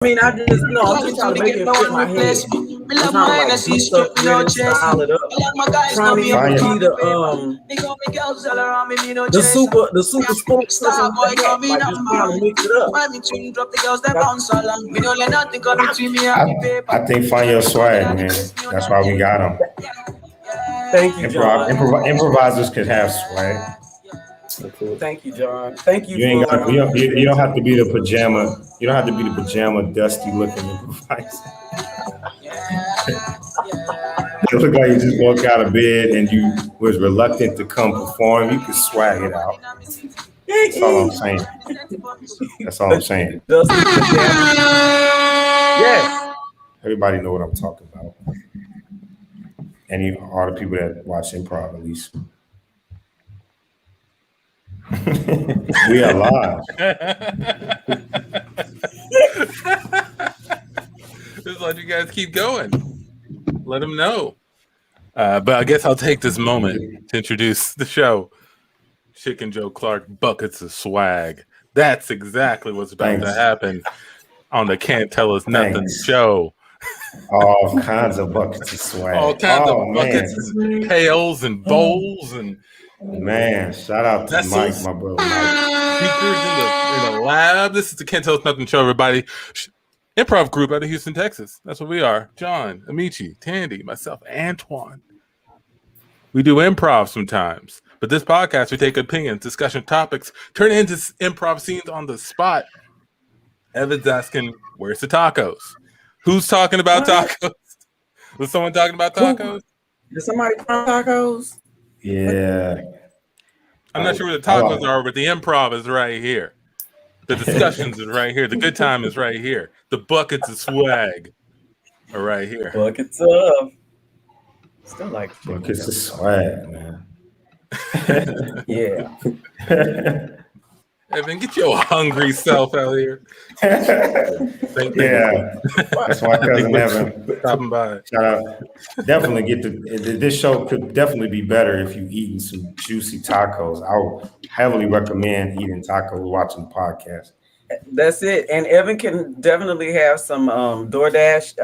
I mean, I'm just trying to make it fit my head. I'm trying to like do stuff with it, style it up. Trying to even be the super sports person with the hat, like just trying to mix it up. I think find your swag, man. That's why we got them. Thank you, John. Improvisers can have swag. Thank you, John. Thank you. You don't have to be the pajama. You don't have to be the pajama, dusty looking improviser. It looked like you just walked out of bed and you was reluctant to come perform. You could swag it out. That's all I'm saying. That's all I'm saying. Yes. Everybody know what I'm talking about. All the people that watch improv, at least. We are live. Just let you guys keep going. Let them know. But I guess I'll take this moment to introduce the show. Chicken Joe Clark, Buckets of Swag. That's exactly what's about to happen on the Can't Tell Us Nothing show. All kinds of buckets of swag. All kinds of buckets, and pails, and bowls, and man, shout out to Mike, my brother Mike. Speakers in the lab. This is the Can't Tell Us Nothing show, everybody. Improv group out of Houston, Texas. That's what we are. John, Amechi, Tandi, myself, Antoine. We do improv sometimes, but this podcast we take opinions, discussion topics, turn it into improv scenes on the spot. Evan's asking, "Where's the tacos? Who's talking about tacos? Was someone talking about tacos? Did somebody find tacos? Yeah. I'm not sure where the tacos are, but the improv is right here. The discussions is right here. The good time is right here. The buckets of swag are right here. Buckets of. Still like buckets of swag, man. Yeah. Evan, get your hungry self out here. Yeah, that's my cousin Evan. Stopping by. Shout out. Definitely this show could definitely be better if you eating some juicy tacos. I would heavily recommend eating tacos, watching the podcast. That's it. And Evan can definitely have some DoorDash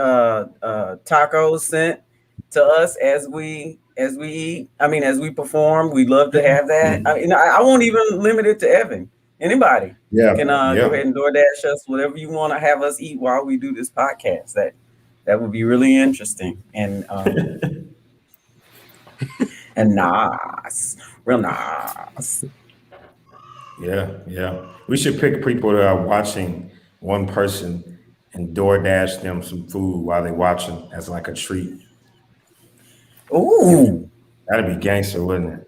tacos sent to us as we eat. I mean, as we perform, we'd love to have that. I won't even limit it to Evan. Anybody can go ahead and DoorDash us whatever you want to have us eat while we do this podcast. That would be really interesting and and nice, real nice. Yeah. We should pick people that are watching one person and DoorDash them some food while they're watching as like a treat. Ooh, that'd be gangster, wouldn't it?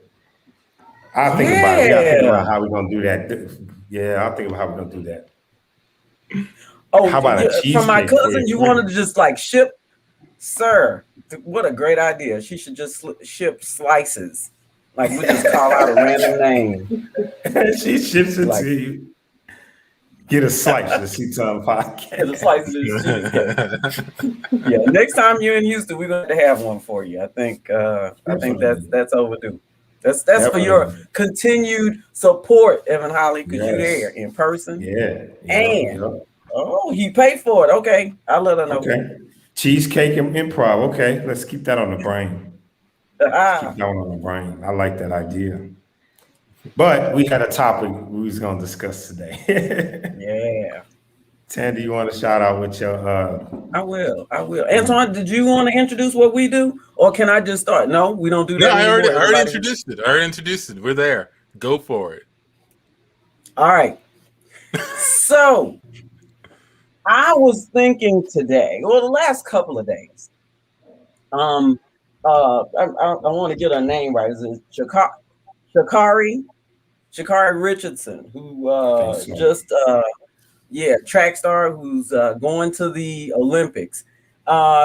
I'll think about it. Yeah, think about how we're gonna do that. Yeah, I'll think about how we're gonna do that. Oh, how about a cheesecake? For my cousin, you wanted to just like ship, sir. What a great idea! She should just ship slices. Like we just call out a random name. She ships it to you. Get a slice of the C-Time podcast. Get a slice of this. Yeah, next time you're in Houston, we're going to have one for you. I think that's overdue. That's for your continued support, Evan Holly, because you're there in person. Oh, he paid for it. Okay, I'll let her know. Okay, cheesecake and improv. Okay, let's keep that on the brain. Keep that one on the brain. I like that idea. But we had a topic we was going to discuss today. Yeah. Tandi, you want to shout out with your I will. Antoine, did you want to introduce what we do? Or can I just start? No, we don't do that. I already introduced it. We're there. Go for it. All right. So I was thinking today, or the last couple of days. I want to get her name right. Is it Sha'Carri Richardson, who track star who's going to the Olympics.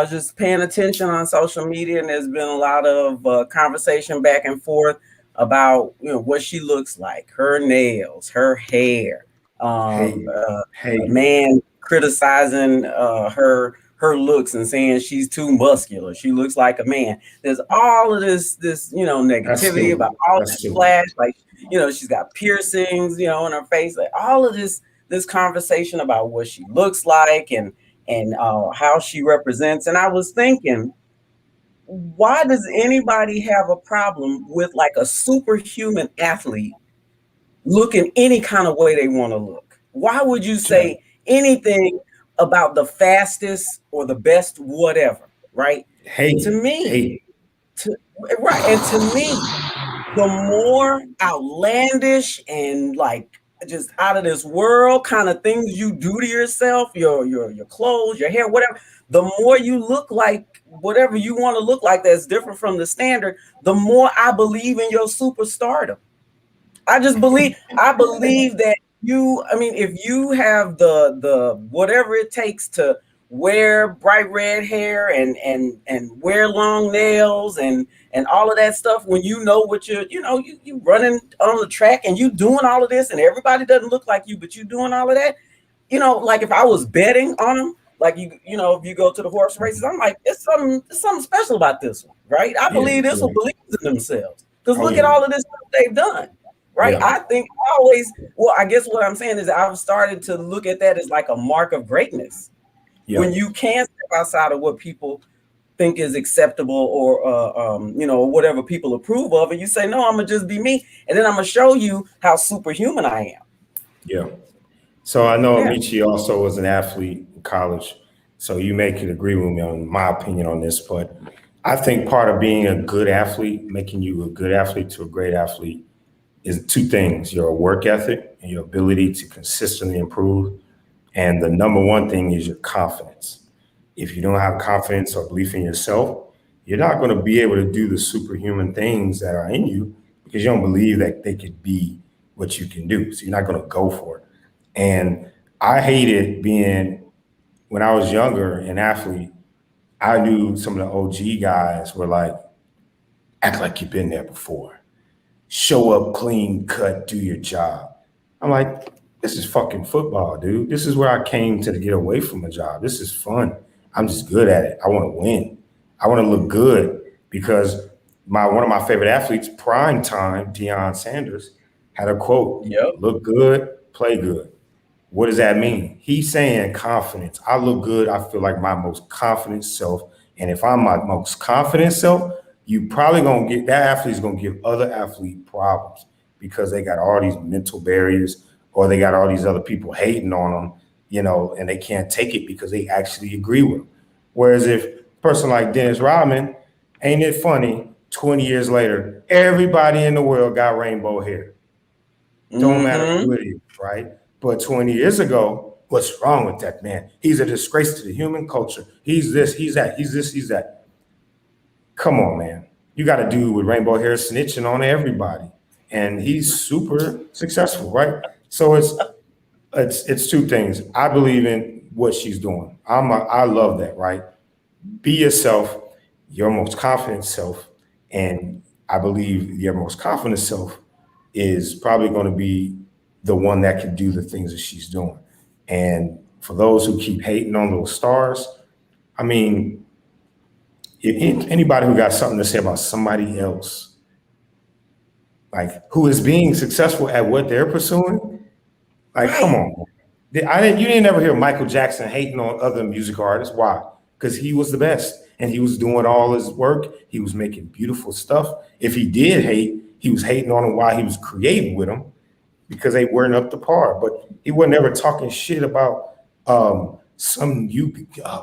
Just paying attention on social media, and there's been a lot of conversation back and forth about what she looks like, her nails, her hair. Man criticizing her looks and saying she's too muscular. She looks like a man. There's all of this negativity about all this flash. Like, she's got piercings, in her face. Like all of this this conversation about what she looks like and how she represents. And I was thinking, why does anybody have a problem with like a superhuman athlete looking any kind of way they want to look? Why would you say anything about the fastest or the best whatever, right? To me, right, and to me, the more outlandish and like just out of this world kind of things you do to yourself, your clothes, your hair, whatever, the more you look like whatever you want to look like that's different from the standard, the more I believe in your superstardom. I believe that I mean, if you have the whatever it takes to wear bright red hair and wear long nails and all of that stuff, when you know what you running on the track and you doing all of this and everybody doesn't look like you, but you doing all of that, like if I was betting on them, like if you go to the horse races, I'm like, it's something special about this one, right? I believe this one believes in themselves because look at all of this stuff they've done. Right. I think I guess what I'm saying is I've started to look at that as like a mark of greatness. When you can step outside of what people think is acceptable or whatever people approve of, and you say, no, I'm gonna just be me, and then I'm gonna show you how superhuman I am. Yeah. So I know Amechi also was an athlete in college, so you may could agree with me on my opinion on this, but I think part of being a good athlete, making you a good athlete to a great athlete, is two things: your work ethic and your ability to consistently improve. And the number one thing is your confidence. If you don't have confidence or belief in yourself, you're not going to be able to do the superhuman things that are in you because you don't believe that they could be what you can do. So you're not going to go for it. And I hated when I was younger, an athlete, I knew some of the OG guys were like, act like you've been there before. Show up clean cut, do your job. I'm like, this is fucking football, dude. This is where I came to get away from a job. This is fun. I'm just good at it. I want to win. I want to look good because one of my favorite athletes, prime time, Deion Sanders, had a quote, look good, play good. What does that mean? He's saying confidence. I look good. I feel like my most confident self. And if I'm my most confident self, you probably gonna get that athlete's gonna give other athlete problems because they got all these mental barriers or they got all these other people hating on them, and they can't take it because they actually agree with them. Whereas if a person like Dennis Rodman, ain't it funny, 20 years later, everybody in the world got rainbow hair. Don't matter who it is, right? But 20 years ago, what's wrong with that man? He's a disgrace to the human culture. He's this, he's that, he's this, he's that. Come on, man. You got a dude with rainbow hair snitching on everybody. And he's super successful, right? So it's two things. I believe in what she's doing. I love that, right? Be yourself, your most confident self. And I believe your most confident self is probably going to be the one that can do the things that she's doing. And for those who keep hating on those stars, I mean, anybody who got something to say about somebody else, like who is being successful at what they're pursuing, like, come on. You didn't ever hear Michael Jackson hating on other music artists. Why? Because he was the best and he was doing all his work. He was making beautiful stuff. If he did hate, he was hating on them while he was creating with them because they weren't up to par. But he wasn't ever talking shit about some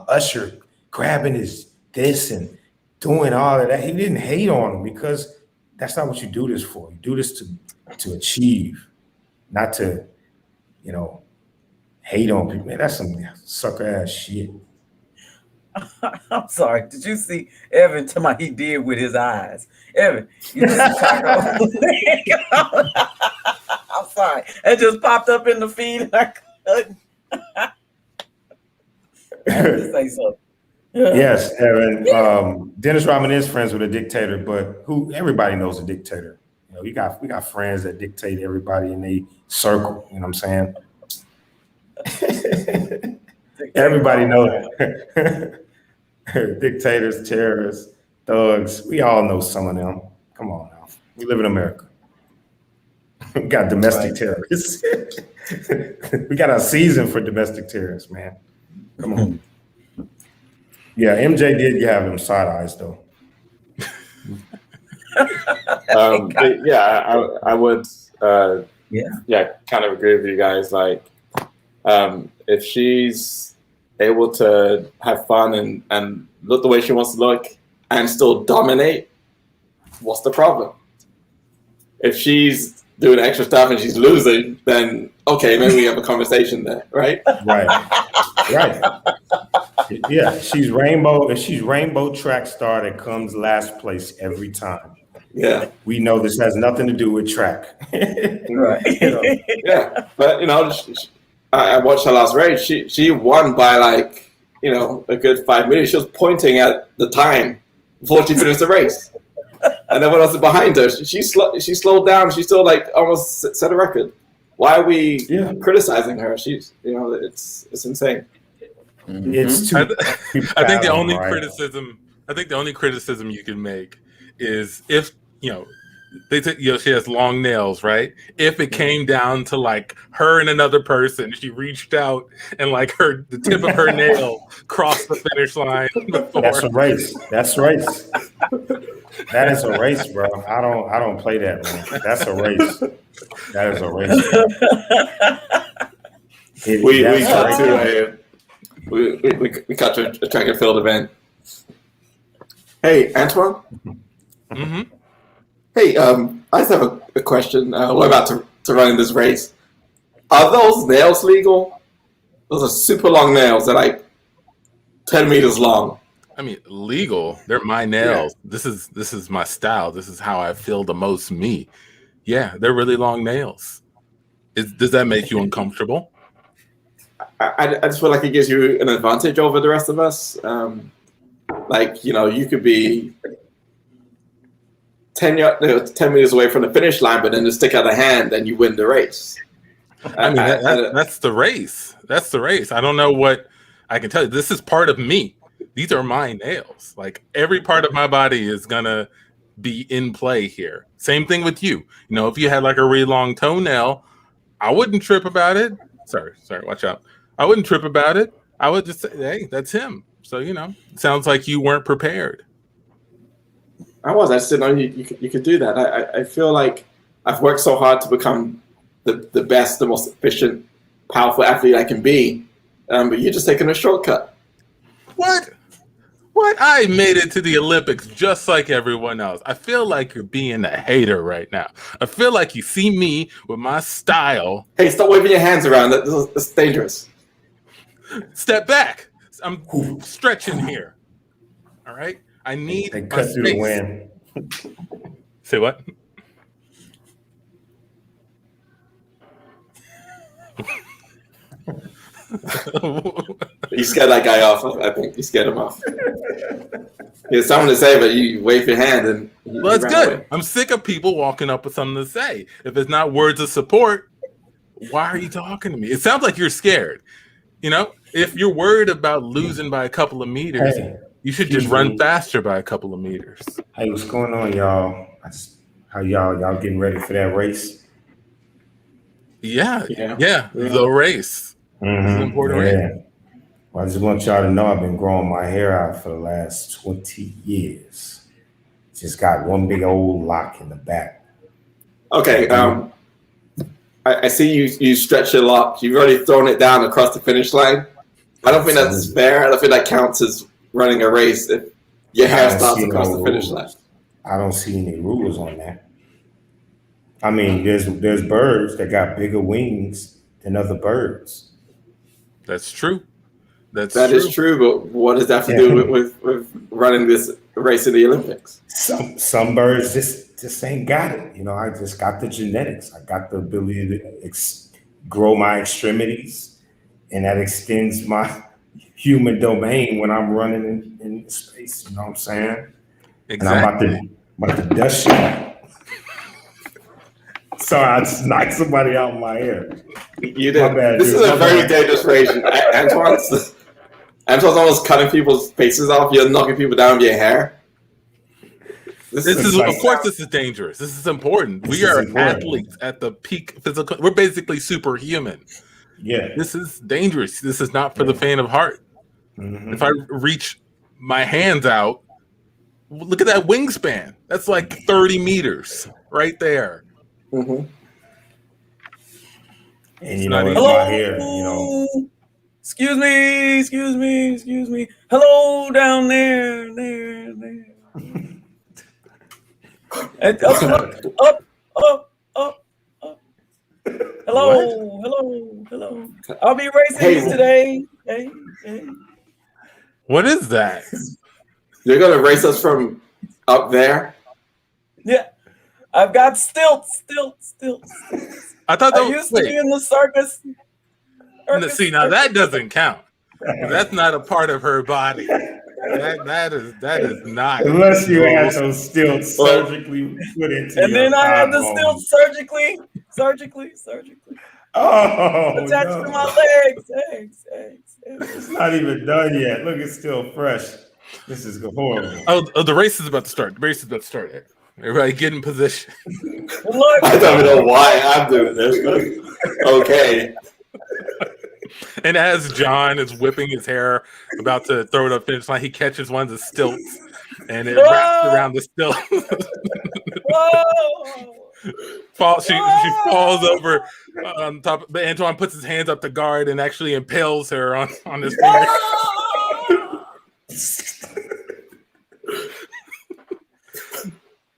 usher grabbing his this and doing all of that. He didn't hate on them because that's not what you do this for. You do this to achieve, not to, hate on people. Man, that's some sucker ass shit. I'm sorry. Did you see Evan talking about he did with his eyes? Evan, you just Taco. I'm sorry. It just popped up in the feed and I couldn't. I had to say something. Yes, Evan. Dennis Rodman is friends with a dictator, but everybody knows a dictator. We got friends that dictate everybody in a circle. You know what I'm saying? Everybody knows dictators, terrorists, thugs. We all know some of them. Come on now. We live in America. We got domestic terrorists. We got a season for domestic terrorists, man. Come on. Yeah, MJ did have him side eyes though. But yeah, I would kind of agree with you guys. Like, if she's able to have fun and look the way she wants to look and still dominate, what's the problem? If she's doing extra stuff and she's losing, then okay, maybe we have a conversation there, right? Right. Yeah, she's rainbow. If she's rainbow track star that comes last place every time. Yeah, we know this has nothing to do with track. Right. Yeah, but I watched her last race. She won by like a good 5 minutes. She was pointing at the time before she finished the race, and everyone else behind her. She slowed down. She still like almost set a record. Why are we criticizing her? She's it's insane. It's too. I think the only criticism you can make is if they say she has long nails, right? If it came down to like her and another person, she reached out and like the tip of her nail crossed the finish line. That's a race. That is a race, bro. I don't play that, man. That's a race. That is a race. We cut to a track and field event. Hey, Antoine. Mm-hmm. Hey, I just have a question. We're about to run in this race. Are those nails legal? Those are super long nails. They're like 10 meters long. I mean, legal. They're my nails. Yeah. This is my style. This is how I feel the most me. Yeah, they're really long nails. Does that make you uncomfortable? I just feel like it gives you an advantage over the rest of us. You could be 10 meters away from the finish line, but then just stick out a hand and you win the race. I mean, that's the race. That's the race. I don't know what I can tell you. This is part of me. These are my nails. Like every part of my body is gonna be in play here. Same thing with you. If you had like a really long toenail, I wouldn't trip about it. Sorry, watch out. I wouldn't trip about it. I would just say, hey, that's him. So, sounds like you weren't prepared. I was. I just didn't know you could do that. I feel like I've worked so hard to become the best, the most efficient, powerful athlete I can be. But you're just taking a shortcut. What? I made it to the Olympics just like everyone else. I feel like you're being a hater right now. I feel like you see me with my style. Hey, stop waving your hands around. That's dangerous. Step back. I'm stretching here. All right? I need they cut through the wind. Say what? You scared that guy off. I think you scared him off. He had something to say, but you wave your hand and well, that's good. Away. I'm sick of people walking up with something to say. If it's not words of support, why are you talking to me? It sounds like you're scared. If you're worried about losing by a couple of meters, you should just run faster by a couple of meters. Hey, what's going on, y'all? How y'all getting ready for that race? Yeah. The race. Mm-hmm. It's an important race. Well, I just want y'all to know I've been growing my hair out for the last 20 years. Just got one big old lock in the back. Okay. I see you stretch your lock. You've already thrown it down across the finish line. I don't think that's fair. I don't think that counts as running a race if your hair stops across the finish line. I don't see any rules on that. I mean, there's birds that got bigger wings than other birds. That's true. That is true, but what does that have to do with running this race in the Olympics? Some birds just ain't got it. I just got the genetics. I got the ability to grow my extremities, and that extends my human domain when I'm running in space. You know what I'm saying? Exactly. And I'm about to dust you. Sorry, I just knocked somebody out of my hair. You did. This is a very dangerous race. Antoine's almost cutting people's faces off. You're knocking people down with your hair. This is, of course, this is dangerous. This is important. We are athletes at the peak physical. We're basically superhuman. Yeah. This is dangerous. This is not for the faint of heart. Mm-hmm. If I reach my hands out, look at that wingspan. That's like 30 meters right there. Mm-hmm. And you know, it's my hair, you know. Excuse me. Hello down there. And up. Hello. I'll be racing these today. Hey. What is that? You're gonna race us from up there? Yeah. I've got stilts. I thought that I used to be in the circus. See, now that doesn't count. That's not a part of her body. That is not. Unless you had those stilts surgically put into. And then I had the stilts surgically. Attached to my legs. It's not even done yet. Look, it's still fresh. This is horrible. Oh, the race is about to start. Everybody get in position. Look. I don't know why I'm doing this. Okay. And as John is whipping his hair, about to throw it up finish line, he catches one of the stilts, and it wraps around the stilt. She falls over on top. But Antoine puts his hands up to guard and actually impales her on his finger.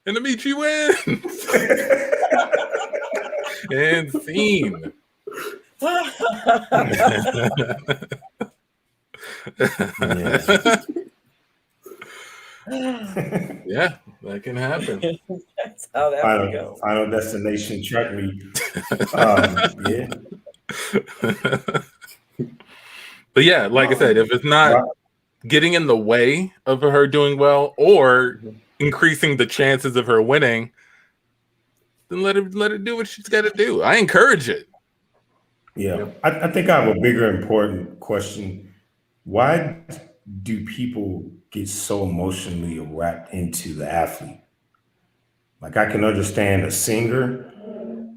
And Amechi wins. And scene. Yeah, that can happen. That's how that would go. Final destination track meet. But yeah, like I said, if it's not getting in the way of her doing well or increasing the chances of her winning, then let her do what she's got to do. I encourage it. Yeah, I think I have a bigger important question. Why do people get so emotionally wrapped into the athlete? Like, I can understand a singer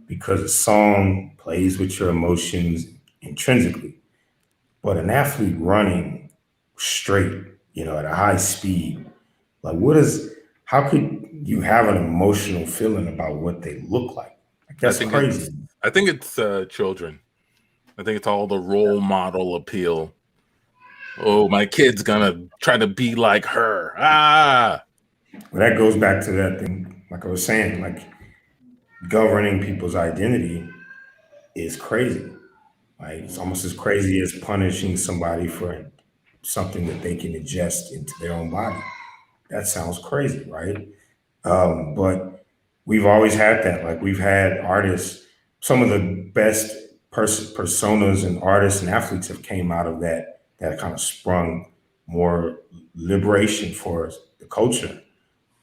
because a song plays with your emotions intrinsically, but an athlete running straight, at a high speed, like how could you have an emotional feeling about what they look like? That's crazy. I think it's children. I think it's all the role model appeal. Oh, my kid's gonna try to be like her. Well, that goes back to that thing, like I was saying, like governing people's identity is crazy. Like, it's almost as crazy as punishing somebody for something that they can ingest into their own body. That sounds crazy, right? But we've always had that. Like, we've had artists, some of the best personas and artists and athletes have came out of that kind of sprung more liberation for the culture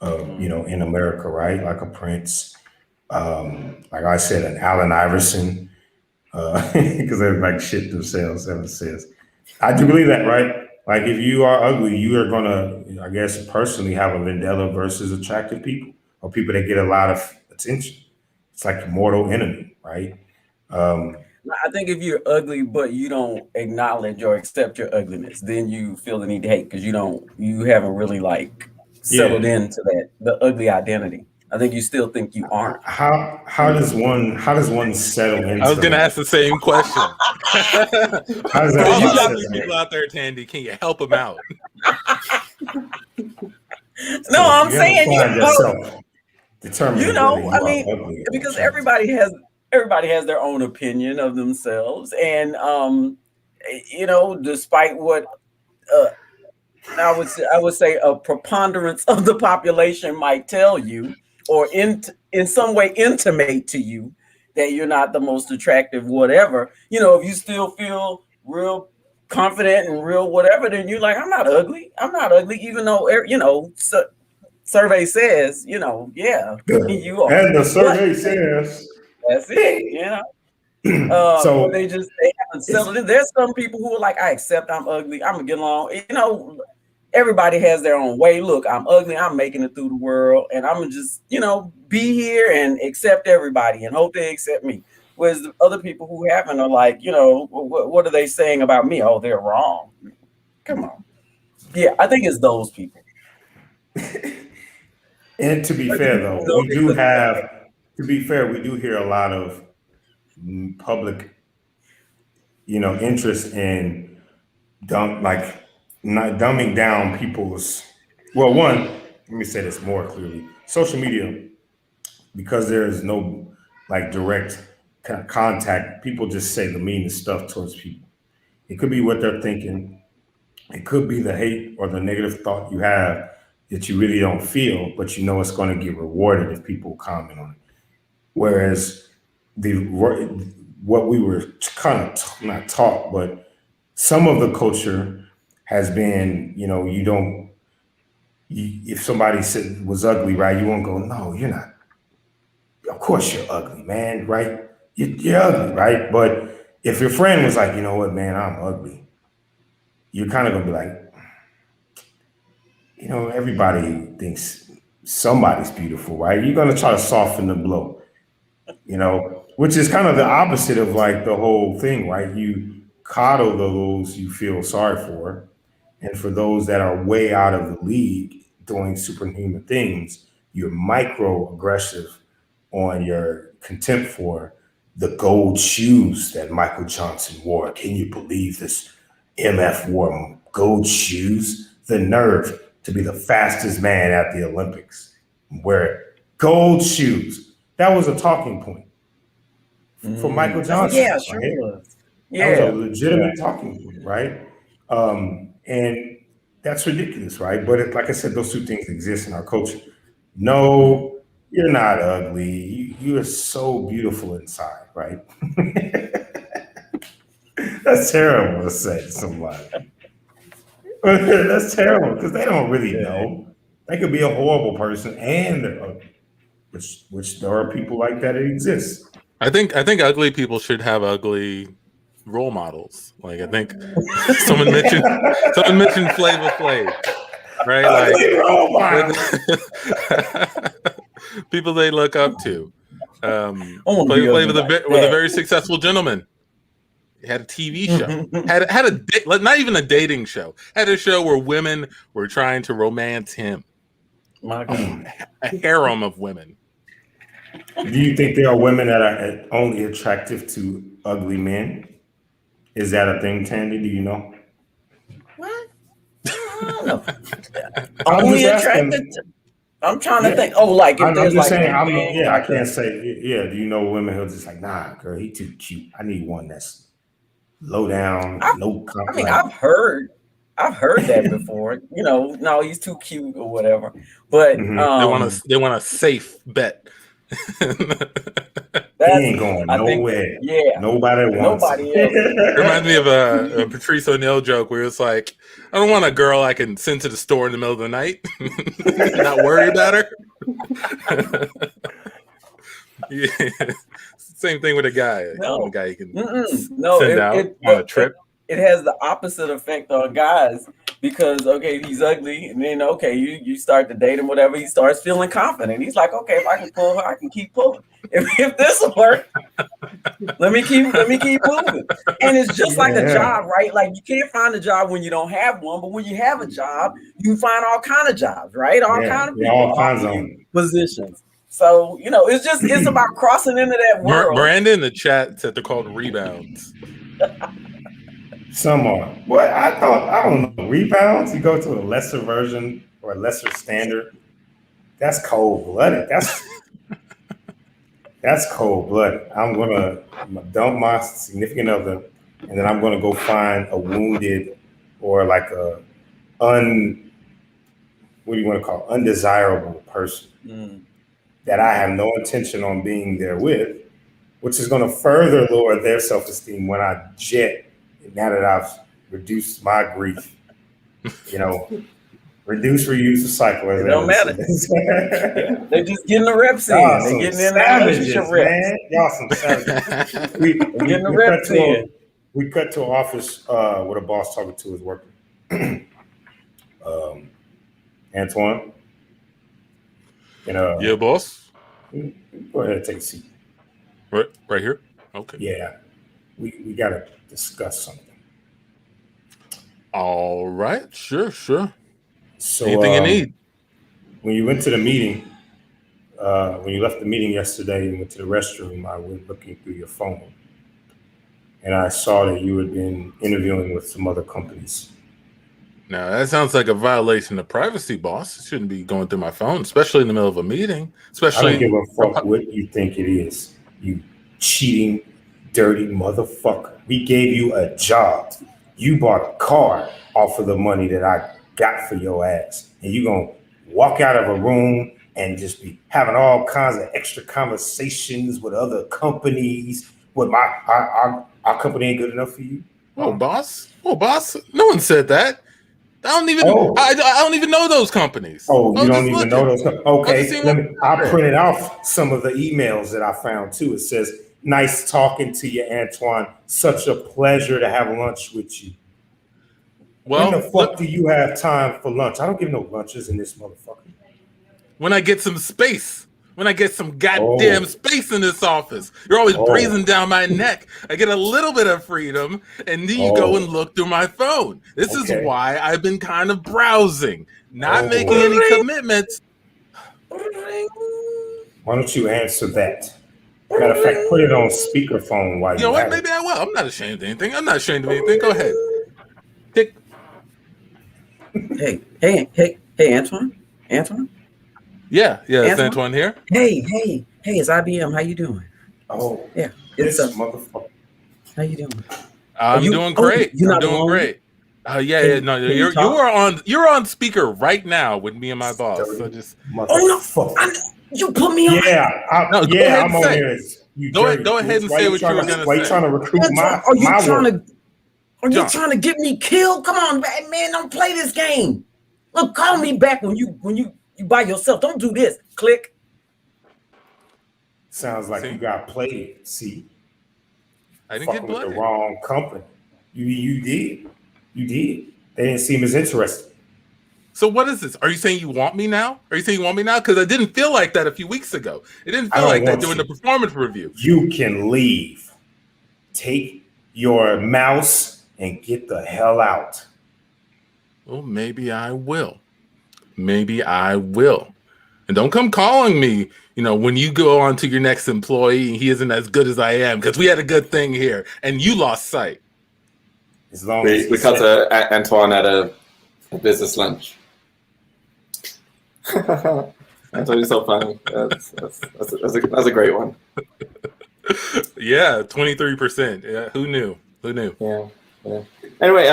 in America, right? Like a Prince, like I said, an Allen Iverson, because they're like shit themselves, ever says. I do believe that, right? Like, if you are ugly, you are gonna, I guess, personally have a vendetta versus attractive people or people that get a lot of attention. It's like a mortal enemy, right? I think if you're ugly, but you don't acknowledge or accept your ugliness, then you feel the need to hate because you haven't really like settled into the ugly identity. I think you still think you aren't. How does one settle into? I was going to ask the same question. How does that? For all you ugly people out there, Tandi, can you help them out? No, I'm saying determine. I mean, because everybody has their own opinion of themselves, and despite what I would say a preponderance of the population might tell you, or in some way intimate to you that you're not the most attractive, whatever. If you still feel real confident and real whatever, then you're like, I'm not ugly, even though survey says, you are. And the survey says. That's it, so they haven't settled in. There's some people who are like, I accept I'm ugly, I'm gonna get along. everybody has their own way. Look, I'm ugly. I'm making it through the world, and I'm gonna just, be here and accept everybody and hope they accept me. Whereas the other people who haven't are like, what are they saying about me? Oh, they're wrong. Come on. Yeah, I think it's those people. And to be fair, though, we do hear a lot of public, interest in not dumbing down people's. Well, one, let me say this more clearly: social media, because there is no direct contact. People just say the meanest stuff towards people. It could be what they're thinking. It could be the hate or the negative thought you have that you really don't feel, but it's going to get rewarded if people comment on it. Whereas what we were kind of not taught, but some of the culture has been, if somebody was ugly, right, you won't go, no, you're not. Of course you're ugly, man, right? You're ugly, right? But if your friend was like, you know what, man, I'm ugly, you're kind of gonna be like, everybody thinks somebody's beautiful, right? You're gonna try to soften the blow, which is kind of the opposite of the whole thing, right? You coddle those you feel sorry for, and for those that are way out of the league doing superhuman things, you're microaggressive on your contempt for the gold shoes that Michael Johnson wore. Can you believe this? MF wore gold shoes, the nerve to be the fastest man at the Olympics, wear gold shoes. That was a talking point for Michael Johnson. Yeah, sure was. Yeah. That was a legitimate talking point, right? And that's ridiculous, right? But like I said, those two things exist in our culture. No, you're not ugly. You are so beautiful inside, right? That's terrible to say to somebody. That's terrible because they don't really know. They could be a horrible person and they're ugly, which there are people like that. It exists. I think ugly people should have ugly role models. I think someone mentioned Flavor Flav, right? People they look up to. Flavor Flav was a very successful gentleman. He had a TV show. had a not even a dating show. Had a show where women were trying to romance him. A harem of women. Do you think there are women that are only attractive to ugly men? Is that a thing, Tandi? Do you know? What? I don't know. Only attracted to, I'm trying to think. Oh, if there's I can't say. Yeah, do you know women who're just like, nah, girl, he too cute. I need one that's low down, no. I mean, I've heard that before. No, he's too cute or whatever. But they want a safe bet. He ain't going nowhere. Nobody wants else. It reminds me of a Patrice O'Neal joke where it's like, I don't want a girl I can send to the store in the middle of the night. Not worry about her. Yeah. Same thing with a guy. A guy you can send out on a trip. It has the opposite effect on guys because he's ugly, and then you start to date him, whatever. He starts feeling confident. He's like, okay, if I can pull her, I can keep pulling. If this will work, let me keep moving. And it's just like a job, right? You can't find a job when you don't have one, but when you have a job, you find all kind of jobs, right? All kind of people, all kinds of positions. So it's about crossing into that world. Brandon in the chat said they're called rebounds. Some are. What I don't know. Rebounds. You go to a lesser version or a lesser standard. That's cold blooded. That's cold blooded. I'm gonna dump my significant other, and then I'm gonna go find a wounded or undesirable person that I have no intention on being there with, which is gonna further lower their self-esteem when I jet. Now that I've reduced my grief, reduce, reuse, recycle. It don't matter. They're just getting the reps in. They're getting in the relationship reps. Y'all some savages. We getting the reps in. We cut to an office with a boss talking to his worker. Antoine? Yeah, boss. Go ahead and take a seat. Right here? Okay. Yeah. We got to discuss something. All right. Sure. So, anything you need. When you went to the meeting, when you left the meeting yesterday and went to the restroom, I went looking through your phone. And I saw that you had been interviewing with some other companies. Now, that sounds like a violation of privacy, boss. It shouldn't be going through my phone, especially in the middle of a meeting. Especially, I don't give a fuck what you think it is, you cheating, dirty motherfucker. We gave you a job. You bought a car off of the money that I got for your ass. And you going to walk out of a room and just be having all kinds of extra conversations with other companies. What, our company ain't good enough for you? Oh, boss. No one said that. I don't even. I don't even know those companies. Oh, you don't even know those companies. Okay, I printed off some of the emails that I found too. It says, "Nice talking to you, Antoine. Such a pleasure to have lunch with you." Well, when the fuck do you have time for lunch? I don't give no lunches in this motherfucker. When I get some space. When I get some goddamn space in this office. You're always breathing down my neck. I get a little bit of freedom, and then you go and look through my phone. This is why I've been kind of browsing, not making any commitments. Why don't you answer that? Matter of fact, put it on speakerphone while you know what? Maybe I will. I'm not ashamed of anything. Go ahead. Hey, Antoine? Yeah, it's Antoine here. Hey, it's IBM. How you doing? Oh, yeah, it's a motherfucker. How you doing? I'm doing great. You're not doing great. No, you're on speaker right now with me and my boss. So just you put me on. Yeah, I'm on here. Go ahead and say what you were gonna say. Why you trying to recruit my work? Are you trying to get me killed? Come on, man, don't play this game. Look, call me back when you by yourself. Don't do this. Click. Sounds like you got played. See, I didn't get played. With the wrong company. You did. They didn't seem as interested. So what is this? Are you saying you want me now? Because I didn't feel like that a few weeks ago. It didn't feel like that during the performance review. You can leave. Take your mouse and get the hell out. Well, maybe I will. And don't come calling me, when you go on to your next employee and he isn't as good as I am, because we had a good thing here and you lost sight. As long as we cut to Antoine at a business lunch. Antoine, you're so funny. That's a great one. Yeah, 23%. Yeah, who knew? Yeah. Anyway,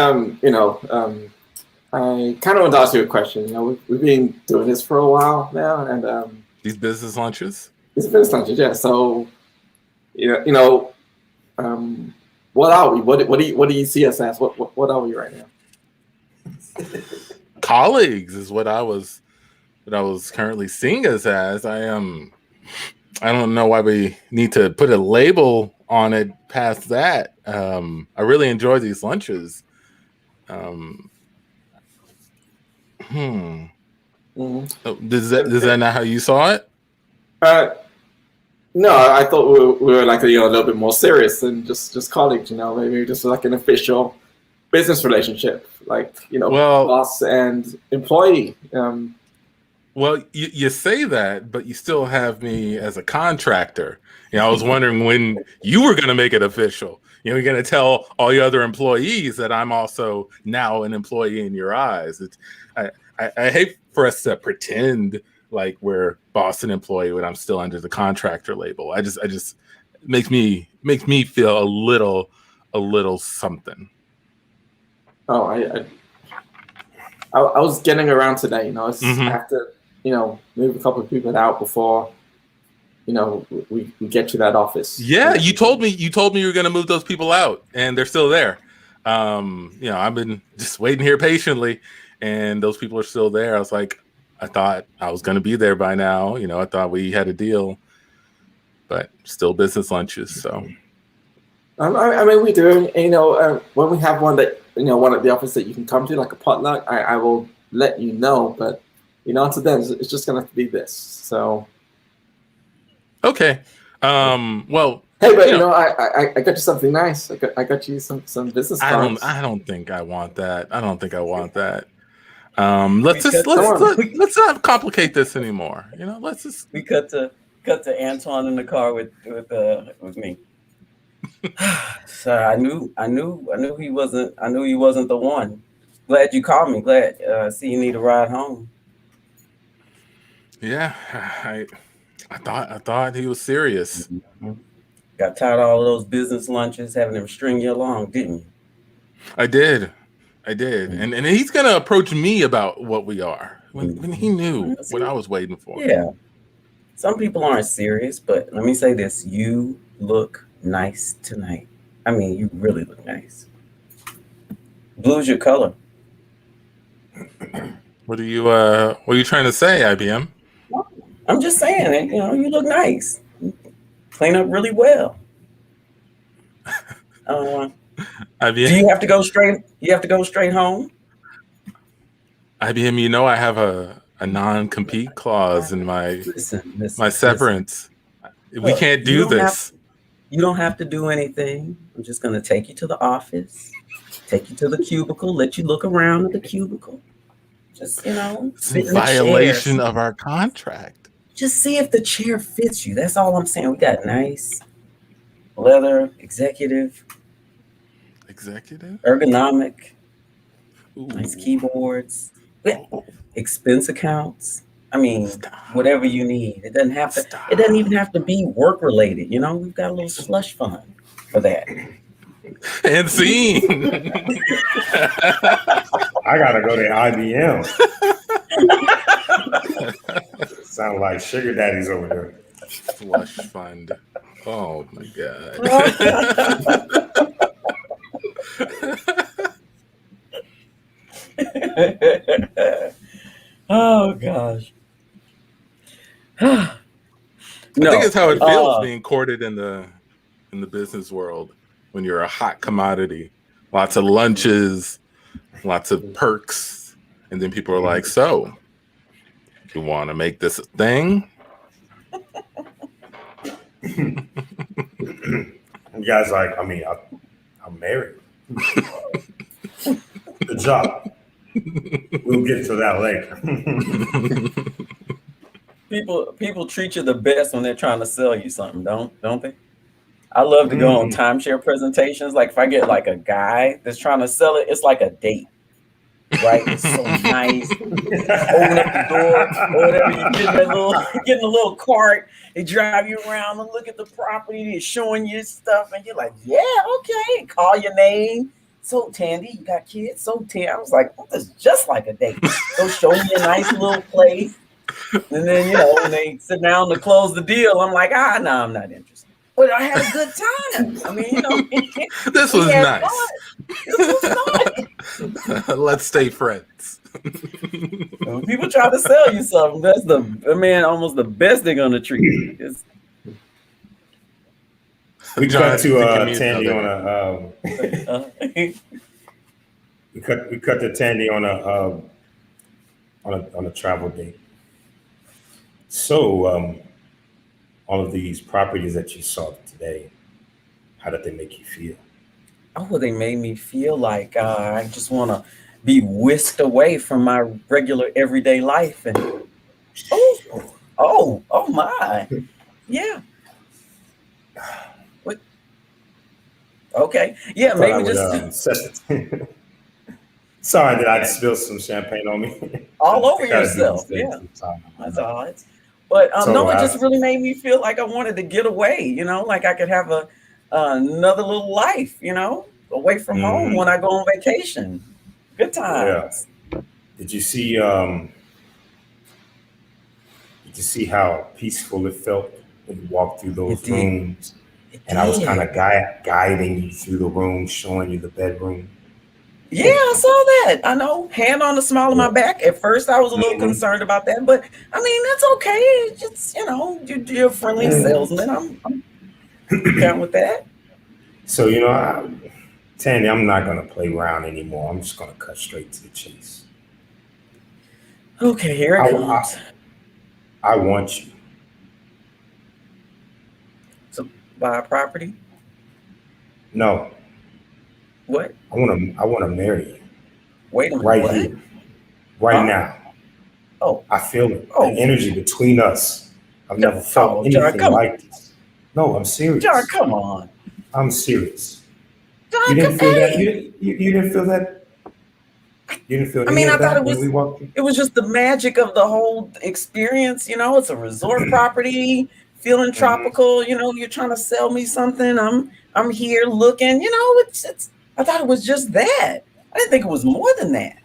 I kind of want to ask you a question. We've been doing this for a while now, and these business lunches. Yeah. So, what are we? What do you see us as? What are we right now? Colleagues is what I was currently seeing us as. I don't know why we need to put a label on it past that. I really enjoy these lunches. Is that not how you saw it? No, I thought we were like a little bit more serious than just colleagues. Maybe just like an official business relationship, boss and employee. Well, you say that, but you still have me as a contractor. I was wondering when you were going to make it official. You're going to tell all your other employees that I'm also now an employee in your eyes. I hate for us to pretend like we're boss and employee when I'm still under the contractor label. I just makes me feel a little something. Oh, I was getting around today. I have to move a couple of people out before we get to that office. Yeah, you told me you were going to move those people out, and they're still there. I've been just waiting here patiently, and those people are still there. I thought I was going to be there by now. I thought we had a deal, but still business lunches. So, I mean, we do. When we have one that one at the office that you can come to, like a potluck, I will let you know. But to them, it's just gonna have to be this. So. Okay. Well. Hey, but I got you something nice. I got you some business cards. I don't think I want that. Let's not complicate this anymore. Let's just. We cut to Antoine in the car with me. So I knew he wasn't the one. Glad you called me. Glad see you need a ride home. Yeah, I thought he was serious. Mm-hmm. Got tired of all of those business lunches, having him string you along, didn't you? I did. Mm-hmm. And he's gonna approach me about what we are when he knew what I was waiting for. Yeah. Some people aren't serious, but let me say this: you look nice tonight. I mean, you really look nice. Blue's your color. What are you trying to say, IBM? I'm just saying it. You look nice. Clean up really well. IBM? Do you have to go straight? You have to go straight home? IBM, I have a non-compete clause in my my severance. Listen. We can't do this. You don't have to do anything. I'm just going to take you to the office, take you to the cubicle, let you look around at the cubicle. Just, it's a violation of our contract. Just see if the chair fits you. That's all I'm saying. We got nice leather, executive, ergonomic, nice keyboards, expense accounts. I mean, whatever you need. It doesn't have to. It doesn't even have to be work related. We've got a little slush fund for that. And scene. I gotta go to IBM. Sound like sugar daddies over there. Slush fund. Oh my god. Oh gosh. I think it's how it feels being courted in the business world when you're a hot commodity. Lots of lunches, lots of perks, and then people are like, "So, you want to make this a thing?" You guys I'm married. Good job. We'll get to that later. People treat you the best when they're trying to sell you something, don't they? I love to go on timeshare presentations. Like if I get like a guy that's trying to sell it, it's like a date, right? It's so nice. Open up the door or whatever. You get in a little cart. They drive you around and look at the property. They're showing you stuff, and you're like, yeah, okay. Call your name. So Tandi, you got kids? So Tandi, I was like, this is just like a date. Go show me a nice little place. And then, when they sit down to close the deal, I'm like, no, I'm not interested. But I had a good time. I mean, this was nice. This was nice. Let's stay friends. When people try to sell you something, that's almost the best they're gonna treat you. We cut to Tandi on we cut to Tandi on a travel date. So, all of these properties that you saw today, how did they make you feel? Oh, they made me feel like I just want to be whisked away from my regular everyday life. And oh my, yeah. What? Okay, yeah, maybe just. Sorry that I spilled some champagne on me. All over yourself, yeah. That's all right. But no, it just really made me feel like I wanted to get away, like I could have another little life, away from home when I go on vacation. Good times. Yeah. Did you see how peaceful it felt when you walked through those rooms? And I was kind of guiding you through the room, showing you the bedroom. Yeah, I saw that. I know. Hand on the small of my back. At first, I was a little concerned about that, but I mean, that's okay. It's just, you're a friendly salesman. I'm down with that. So, Tandi, I'm not going to play around anymore. I'm just going to cut straight to the chase. Okay, here it comes. I want you to buy a property. No. What? I want to marry you. Wait a minute. Right what? here, right now. Oh, I feel it. Oh. The energy between us. I've never felt anything John, like this. No, I'm serious. John, come on. I'm serious. John, you didn't feel that? You didn't feel that? You didn't feel any of that when we walked in? It was just the magic of the whole experience. You know, it's a resort property, feeling tropical. You know, you're trying to sell me something. I'm here looking. You know, it's. I thought it was just that. I didn't think it was more than that.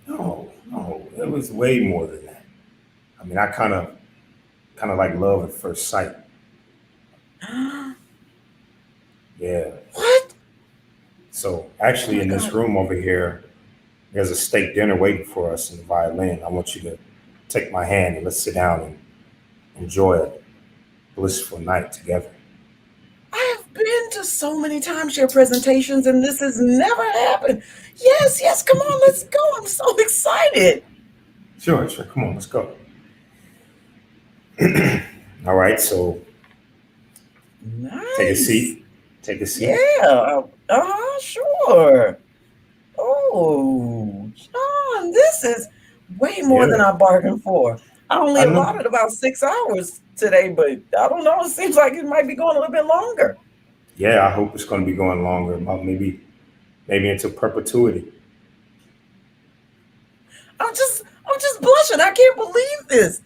No, it was way more than that. I mean, I kind of like love at first sight. Yeah. What? So actually, in this room over here, there's a steak dinner waiting for us in the violin. I want you to take my hand and let's sit down and enjoy a blissful night together. I have been to so many timeshare presentations and this has never happened. Yes, come on, let's go. I'm so excited. Sure, come on, let's go. All right, so nice. Take a seat. Yeah, sure. Oh, John, this is way more than I bargained for. I only allotted about 6 hours today, but I don't know. It seems like it might be going a little bit longer. Yeah, I hope it's going to be going longer, maybe into perpetuity. I'm just blushing. I can't believe this.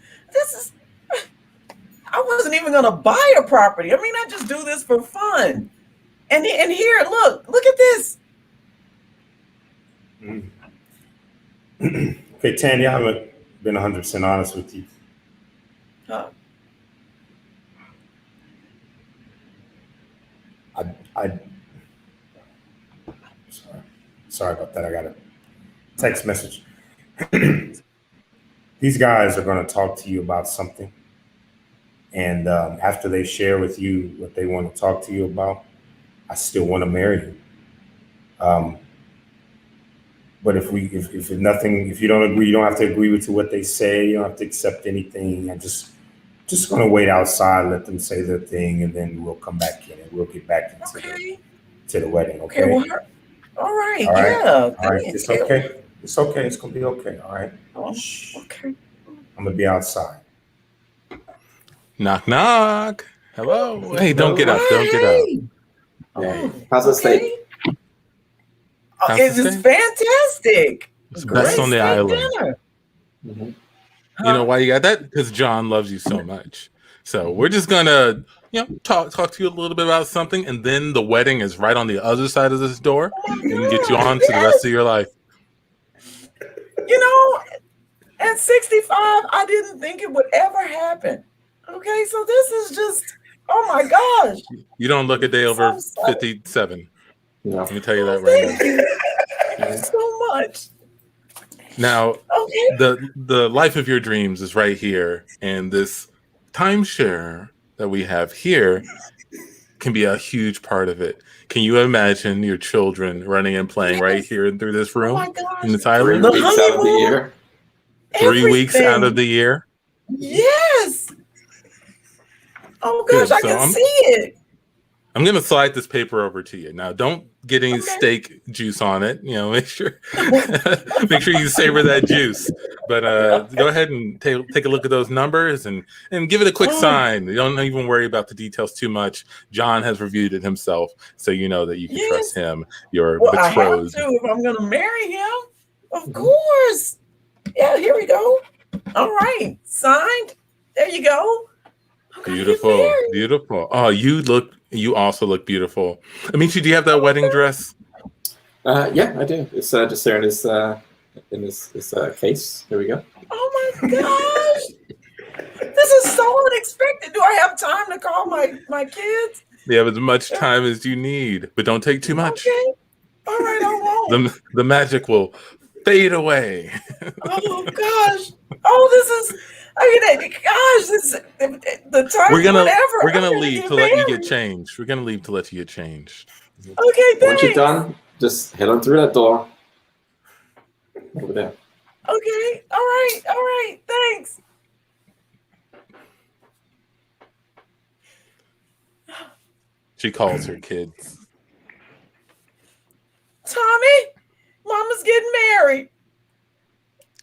I wasn't even going to buy a property. I mean, I just do this for fun. And here, look at this. Okay, Tandi, I haven't been 100% honest with you. Sorry about that. I got a text message. These guys are going to talk to you about something. And after they share with you what they want to talk to you about, I still want to marry you. But if you don't agree, you don't have to agree with what they say. You don't have to accept anything. I'm just going to wait outside, let them say their thing, and then we'll come back in and we'll get back into to the wedding. Okay. Well, all right. Yeah. All right. It's okay. It's okay. It's going to be okay. All right. Okay. I'm going to be outside. Knock, knock. Hello. Hey, don't get up. Don't get up. Yeah. How's the steak? It's fantastic. It's best on the island. Mm-hmm. You know why you got that? Because John loves you so much. So we're just gonna, talk to you a little bit about something, and then the wedding is right on the other side of this door, and get you on to the rest of your life. You know, at 65, I didn't think it would ever happen. Okay, so this is just, oh my gosh. You don't look a day over 57. No. Let me tell you that right now. Thank you so much. Now, the life of your dreams is right here, and this timeshare that we have here can be a huge part of it. Can you imagine your children running and playing right here through this room in this island? 3 weeks out of the year. 3 weeks out of the year? Yes. Oh gosh, I can see it. I'm gonna slide this paper over to you. Now, don't get any steak juice on it. Make sure you savor that juice. But go ahead and take a look at those numbers and give it a quick sign. You don't even worry about the details too much. John has reviewed it himself, so you know that you can trust him. Your betrothed. I have to if I'm gonna marry him. Of course. Yeah, here we go. All right, signed. There you go. Beautiful. Oh, you also look beautiful. Amechi, do you have that wedding dress? Yeah, I do. It's just there in this case. There we go. Oh my gosh. This is so unexpected. Do I have time to call my kids? You have as much time as you need, but don't take too much. Okay. All right, I won't. The magic will fade away. Oh gosh. Oh, this is. I mean, gosh, this the time. We're gonna leave to let you get changed. We're gonna leave to let you get changed. Okay, thanks. Once you're done, just head on through that door over there. Okay. All right. Thanks. She calls her kids. Tommy, Mama's getting married.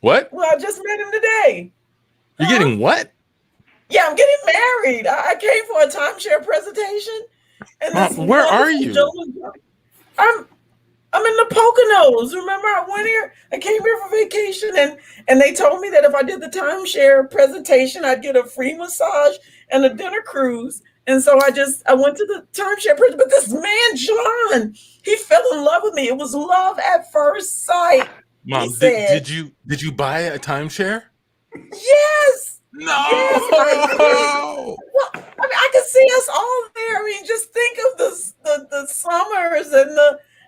What? Well, I just met him today. You're getting what? Yeah, I'm getting married. I came for a timeshare presentation. And Mom, where are you? I'm in the Poconos. Remember, I went here. I came here for vacation, and they told me that if I did the timeshare presentation, I'd get a free massage and a dinner cruise. And so I went to the timeshare presentation. But this man, John, he fell in love with me. It was love at first sight. Mom, did you buy a timeshare? Yes. No. Yes, well, I mean, I could see us all there. I mean, just think of the summers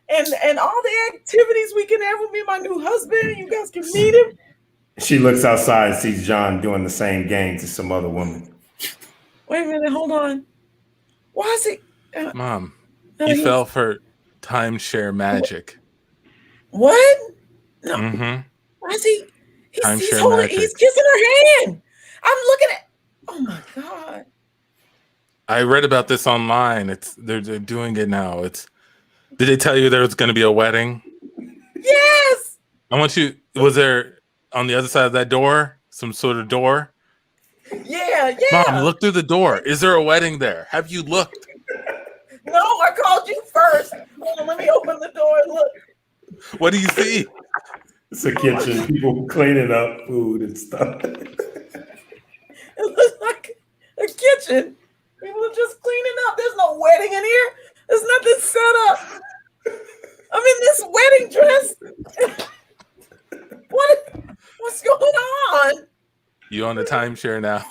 and all the activities we can have with me and my new husband. You guys can meet him. She looks outside and sees John doing the same game to some other woman. Wait a minute, hold on. Why is he? Mom, he fell for Timeshare Magic. What? No. Mm-hmm. Why is he? He's kissing her hand. I'm looking at. Oh my God. I read about this online. They're doing it now. Did they tell you there was going to be a wedding? Yes. Was there on the other side of that door some sort of door? Yeah. Mom, look through the door. Is there a wedding there? Have you looked? No, I called you first. Hold on, let me open the door and look. What do you see? It's a kitchen. People cleaning up food and stuff. It looks like a kitchen. People are just cleaning up. There's no wedding in here. There's nothing set up. I'm in this wedding dress. What's going on? You on the timeshare now.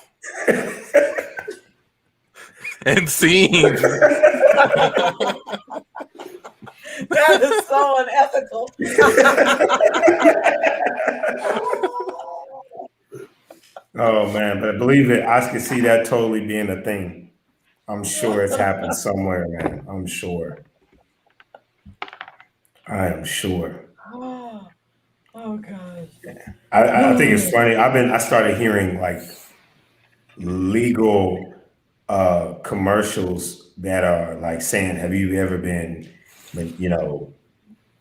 And scene. That is so unethical. Oh man, but believe it, I can see that totally being a thing. I'm sure it's happened somewhere, man. I'm sure. I am sure. Oh gosh. I think it's funny. I started hearing like legal commercials that are like saying, "Have you ever been,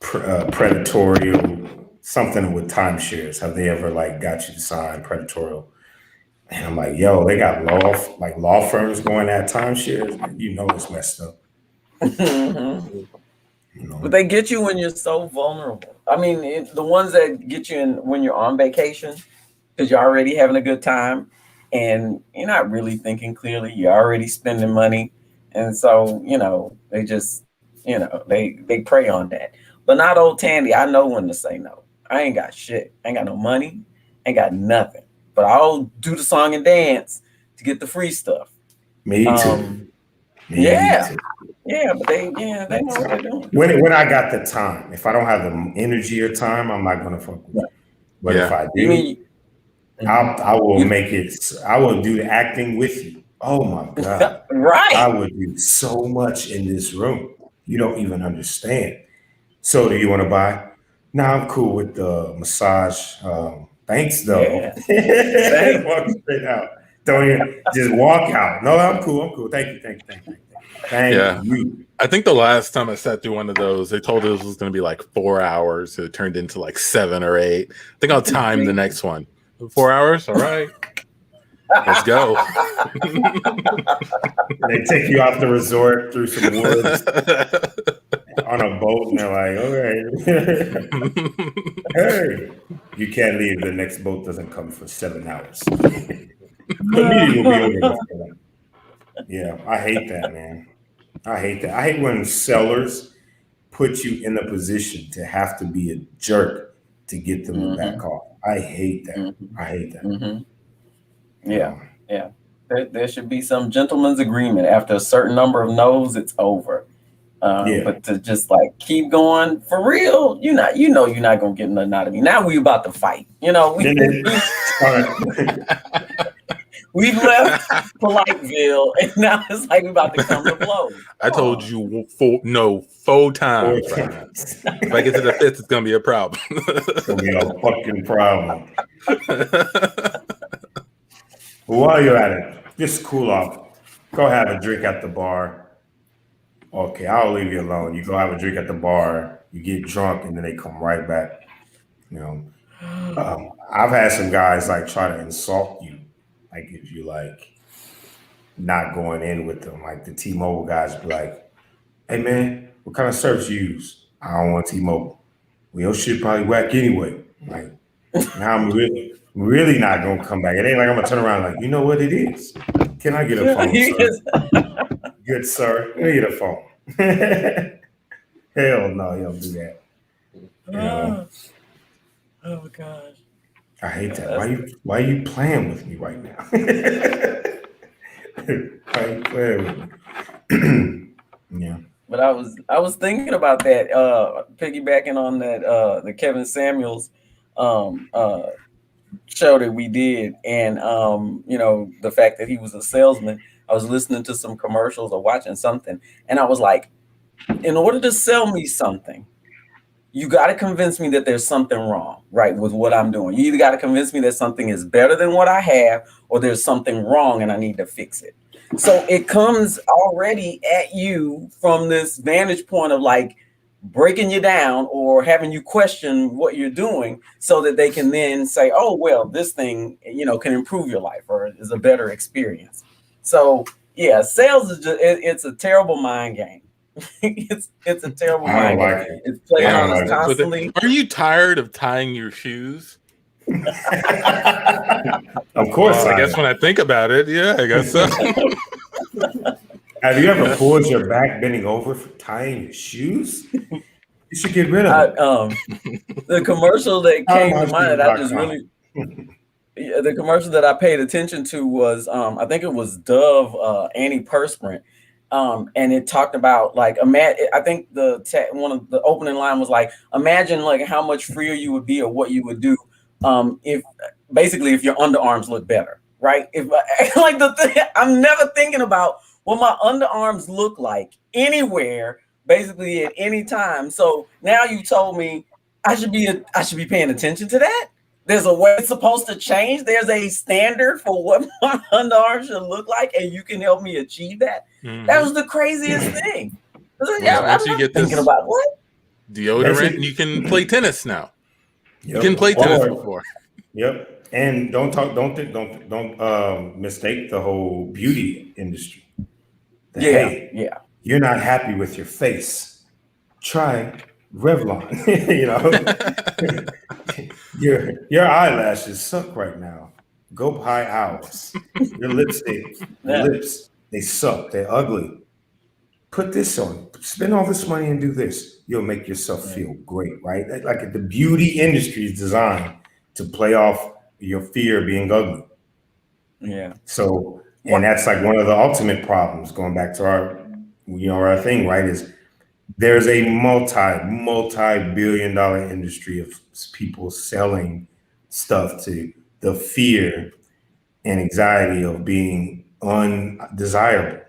predatory or something with timeshares? Have they ever like got you to sign predatory?" And I'm like, "Yo, they got law firms going at timeshares. Man, it's messed up." But they get you when you're so vulnerable. I mean, the ones that get you when you're on vacation, because you're already having a good time and you're not really thinking clearly. You're already spending money. And so, they just, they prey on that. But not old Tandi. I know when to say no. I ain't got shit. I ain't got no money. Ain't got nothing. But I'll do the song and dance to get the free stuff. Me too. Yeah, but they know what they're doing. When I got the time, if I don't have the energy or time, I'm not gonna fuck with it. But if I do, I will make it. I will do the acting with you. Oh my God! Right. I would do so much in this room. You don't even understand. So, do you want to buy? No, I'm cool with the massage. Thanks, though. Yeah. Walk straight out. Don't even just walk out. No, I'm cool. Thank you. Thank you. I think the last time I sat through one of those, they told us it was going to be like 4 hours. It turned into like 7 or 8. I think I'll time the next one. 4 hours? All right. Let's go. They take you off the resort through some woods on a boat, and they're like, "Okay, hey, you can't leave. The next boat doesn't come for 7 hours." The meeting will be over. Yeah, I hate that, man. I hate that. I hate when sellers put you in a position to have to be a jerk to get them to back off. I hate that. I hate that. Mm-hmm. Yeah. There should be some gentleman's agreement. After a certain number of no's, it's over. But to just like keep going for real, you're not gonna get nothing out of me. Now we about to fight. We've left Politeville, and now it's like we're about to come to blows. I told you four times. If I get to the fifth, it's gonna be a problem. It's gonna be a fucking problem. Well, while you're at it, just cool off. Go have a drink at the bar. Okay, I'll leave you alone. You go have a drink at the bar, you get drunk, and then they come right back. You know, I've had some guys like try to insult you, like if you like not going in with them. Like the T-Mobile guys be like, "Hey man, what kind of service you use?" "I don't want T-Mobile." "Well, your shit probably whack anyway." Like now I'm really not gonna come back. It ain't like I'm gonna turn around like, you know what it is. Can I get a phone, sir? Good sir, let me get a phone. Hell no, you don't do that. You know? Oh gosh. I hate that. Why are you playing with me right now? Why are you playing with me? Yeah. But I was thinking about that, piggybacking on that the Kevin Samuels show that we did, and you know, the fact that he was a salesman. I was listening to some commercials or watching something, and I was like, in order to sell me something, you got to convince me that there's something wrong, right, with what I'm doing. You either got to convince me that something is better than what I have, or there's something wrong and I need to fix it. So it comes already at you from this vantage point of like breaking you down or having you question what you're doing, so that they can then say, oh, well, this thing, you know, can improve your life or is a better experience. So yeah, sales is just, it's a terrible mind game. it's a terrible mind game. It's playing on us constantly. Are you tired of tying your shoes? Of course. I guess when I think about it, yeah, I guess so. Have you ever pulled your back bending over for tying your shoes? You should get rid of it. The commercial that came to mind that I just really, the commercial that I paid attention to was, I think it was Dove antiperspirant. And it talked about like, I think one of the opening line was like, imagine like how much freer you would be or what you would do if your underarms look better, right? If like I'm never thinking about what my underarms look like anywhere, basically at any time. So now you told me I should be paying attention to that. There's a way it's supposed to change. There's a standard for what my underarms should look like, and you can help me achieve that. Mm-hmm. That was the craziest thing. Once you get thinking about what deodorant, you can play tennis now. Yep. You can play tennis before. Yep, and don't mistake the whole beauty industry. Yeah. You're not happy with your face. Try Revlon. Your eyelashes suck right now. Go buy ours. Your lipstick, lips, they suck. They're ugly. Put this on. Spend all this money and do this. You'll make yourself feel great, right? Like the beauty industry is designed to play off your fear of being ugly. Yeah. So, and that's like one of the ultimate problems. Going back to our thing, right? Is there's a multi-billion-dollar industry of people selling stuff to the fear and anxiety of being undesirable.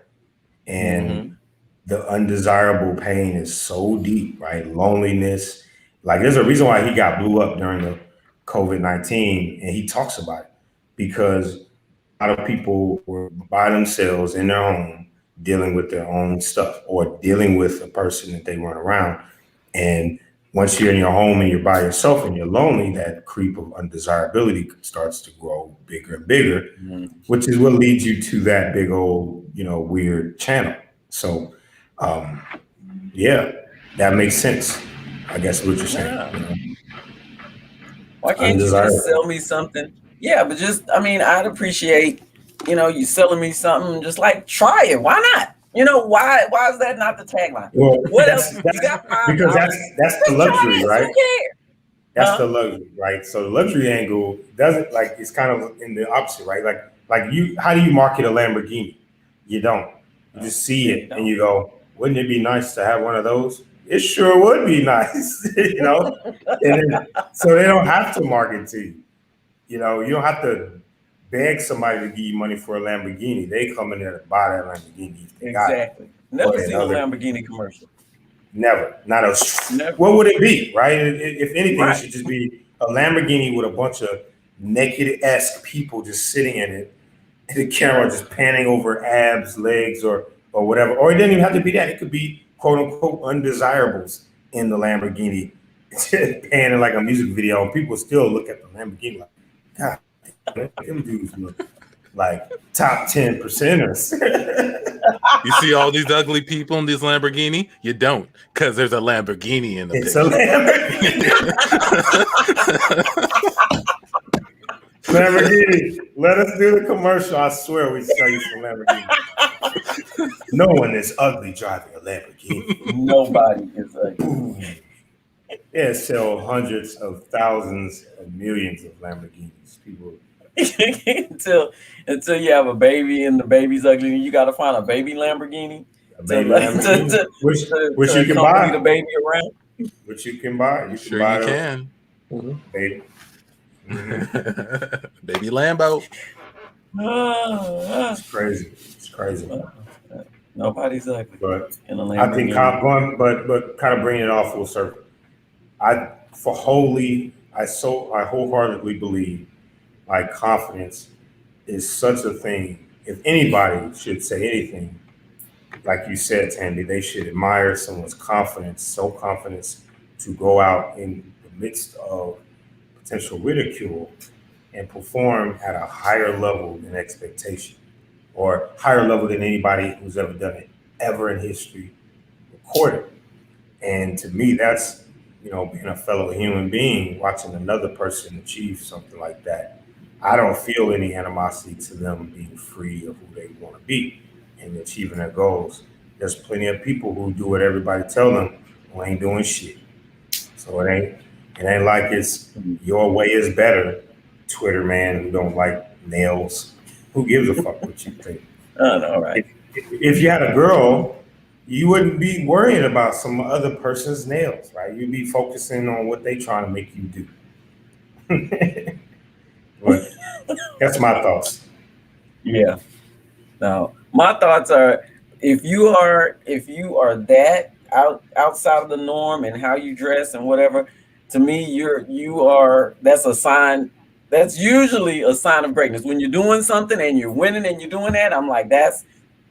And the undesirable pain is so deep, right? Loneliness. Like there's a reason why he got blew up during the COVID-19, and he talks about it because a lot of people were by themselves in their home dealing with their own stuff or dealing with a person that they weren't around. And once you're in your home and you're by yourself and you're lonely, that creep of undesirability starts to grow bigger and bigger, which is what leads you to that big old, weird channel. So, that makes sense. I guess what you're saying. Yeah. Why can't you just sell me something? Yeah, but I'd appreciate, you selling me something, just like try it. Why not? Why is that not the tagline? Well, what else? Because that's the luxury, right? That's the luxury, right? So the luxury angle doesn't it's kind of in the opposite, right? Like how do you market a Lamborghini? You don't. You just see it and you go, wouldn't it be nice to have one of those? It sure would be nice, And then, so they don't have to market to you. You don't have to beg somebody to give you money for a Lamborghini. They come in there to buy that Lamborghini. If they Exactly. Never seen a Lamborghini commercial. Never. Not a. Never. What would it be, right? If anything, Right. it should just be a Lamborghini with a bunch of naked-esque people just sitting in it, and the camera just panning over abs, legs, or whatever. Or it doesn't even have to be that. It could be quote unquote undesirables in the Lamborghini, panning like a music video, and people still look at the Lamborghini like, God, them dudes look like top 10 percenters. You see all these ugly people in this Lamborghini? You don't, because there's a Lamborghini in the It's picture. a Lamborghini. Lamborghini, let us do the commercial. I swear we sell you some Lamborghini. No one is ugly driving a Lamborghini. Nobody is ugly. Yeah, sell hundreds of thousands and millions of Lamborghinis. People until you have a baby and the baby's ugly, and you got to find a baby Lamborghini. Which you can buy. The baby around. Which you can buy. You sure can buy you can. Baby. Baby Lambo. It's crazy. It's crazy. Nobody's ugly. But in a I think but kind of bringing it off full circle. I wholeheartedly believe like confidence is such a thing. If anybody should say anything, like you said, Tandi, they should admire someone's confidence to go out in the midst of potential ridicule and perform at a higher level than expectation, or higher level than anybody who's ever done it ever in history recorded. And to me, that's, being a fellow human being, watching another person achieve something like that. I don't feel any animosity to them being free of who they want to be and achieving their goals. There's plenty of people who do what everybody tell them who ain't doing shit. So it ain't like it's your way is better, Twitter man who don't like nails. Who gives a fuck what you think? I know, right? If you had a girl, you wouldn't be worrying about some other person's nails, right? You'd be focusing on what they trying to make you do. But that's my thoughts. Yeah. Now, my thoughts are if you are that outside of the norm and how you dress and whatever, to me, that's a sign. That's usually a sign of greatness. When you're doing something and you're winning and you're doing that, I'm like,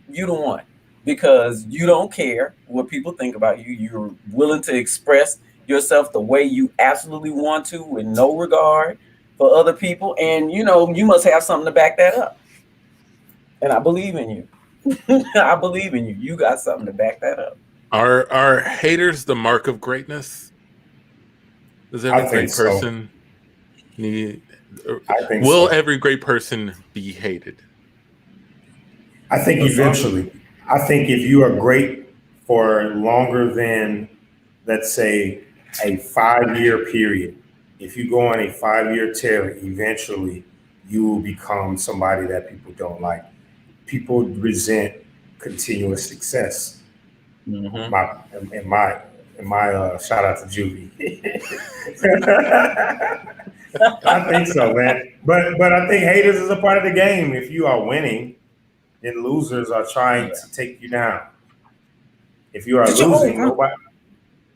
you the one, because you don't care what people think about you. You're willing to express yourself the way you absolutely want to with no regard for other people. And, you must have something to back that up. And I believe in you. I believe in you. You got something to back that up. Are haters the mark of greatness? Does every great person need? Will every great person be hated? I think eventually. I think if you are great for longer than, let's say, a 5-year period, if you go on a 5-year tear, eventually you will become somebody that people don't like. People resent continuous success. Mm-hmm. In my shout out to Juvie. I think so, man. But I think haters is a part of the game. If you are winning, then losers are trying to take you down. If you are losing, nobody.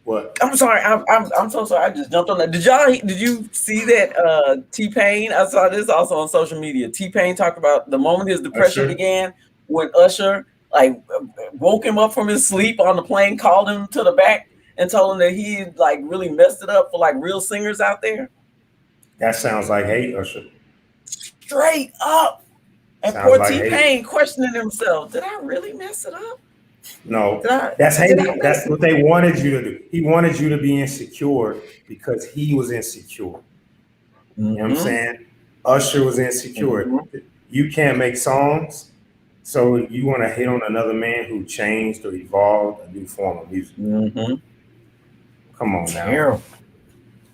What? I'm sorry. I'm so sorry. I just jumped on that. Did you see that TPain? I saw this also on social media. TPain talked about the moment his depression began when Usher woke him up from his sleep on the plane, called him to the back, and told him that he really messed it up for real singers out there. That sounds like hate, Usher. Straight up. And poor TPain questioning himself. Did I really mess it up? No, that's hate. That's what they wanted you to do. He wanted you to be insecure because he was insecure. Mm-hmm. You know what I'm saying? Usher was insecure. Mm-hmm. You can't make songs, so you want to hate on another man who changed or evolved a new form of music. Mm-hmm. Come on now. Terrible.